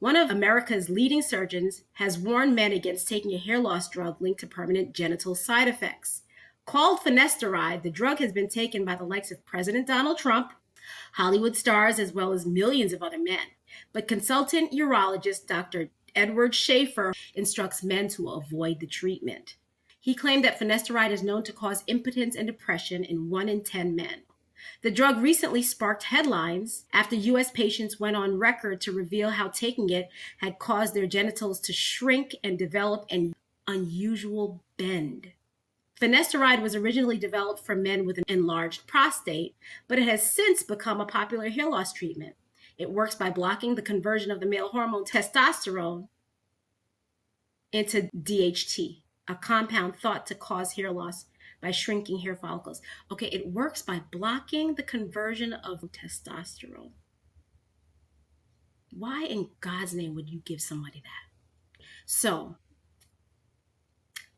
One of America's leading surgeons has warned men against taking a hair loss drug linked to permanent genital side effects. Called finasteride, the drug has been taken by the likes of President Donald Trump, Hollywood stars, as well as millions of other men. But consultant urologist Dr. Edward Schaefer instructs men to avoid the treatment. He claimed that finasteride is known to cause impotence and depression in 1 in 10 men. The drug recently sparked headlines after U.S. patients went on record to reveal how taking it had caused their genitals to shrink and develop an unusual bend. Finasteride was originally developed for men with an enlarged prostate, but it has since become a popular hair loss treatment. It works by blocking the conversion of the male hormone testosterone into DHT, a compound thought to cause hair loss by shrinking hair follicles. Okay, it works by blocking the conversion of testosterone. Why in God's name would you give somebody that? So,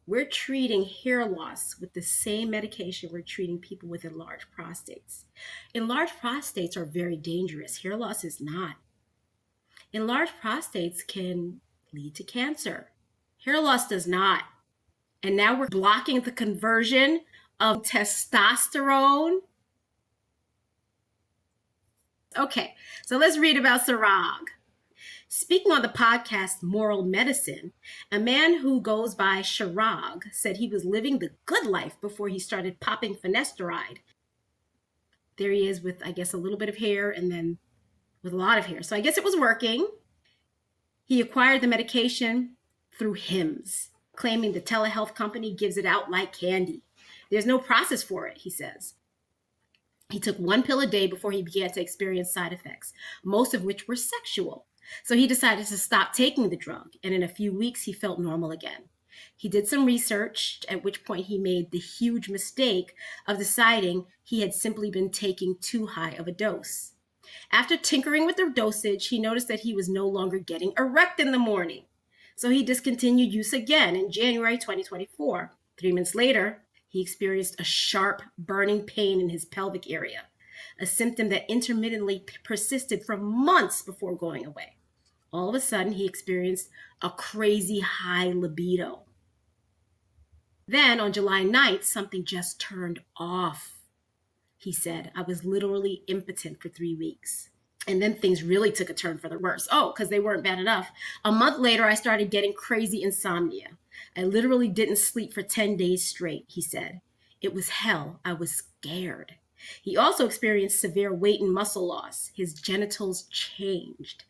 we're treating hair loss with the same medication we're treating people with enlarged prostates. Enlarged prostates are very dangerous. Hair loss is not. Enlarged prostates can lead to cancer. Hair loss does not. And now we're blocking the conversion of testosterone. Okay, so let's read about Sarag. Speaking on the podcast Moral Medicine, a man who goes by Sarag said he was living the good life before he started popping finasteride. There he is with, I guess, a little bit of hair and then with a lot of hair. So I guess it was working. He acquired the medication through Hims, claiming the telehealth company gives it out like candy. There's no process for it, he says. He took 1 pill a day before he began to experience side effects, most of which were sexual. So he decided to stop taking the drug, and in a few weeks, he felt normal again. He did some research, at which point he made the huge mistake of deciding he had simply been taking too high of a dose. After tinkering with the dosage, he noticed that he was no longer getting erect in the morning. So he discontinued use again in January 2024. 3 months later, he experienced a sharp burning pain in his pelvic area, a symptom that intermittently persisted for months before going away. All of a sudden, he experienced a crazy high libido. Then on July 9th, something just turned off. He said, I was literally impotent for 3 weeks. And then things really took a turn for the worse. Oh, because they weren't bad enough. A month later, I started getting crazy insomnia. I literally didn't sleep for 10 days straight, he said. It was hell. I was scared. He also experienced severe weight and muscle loss. His genitals changed.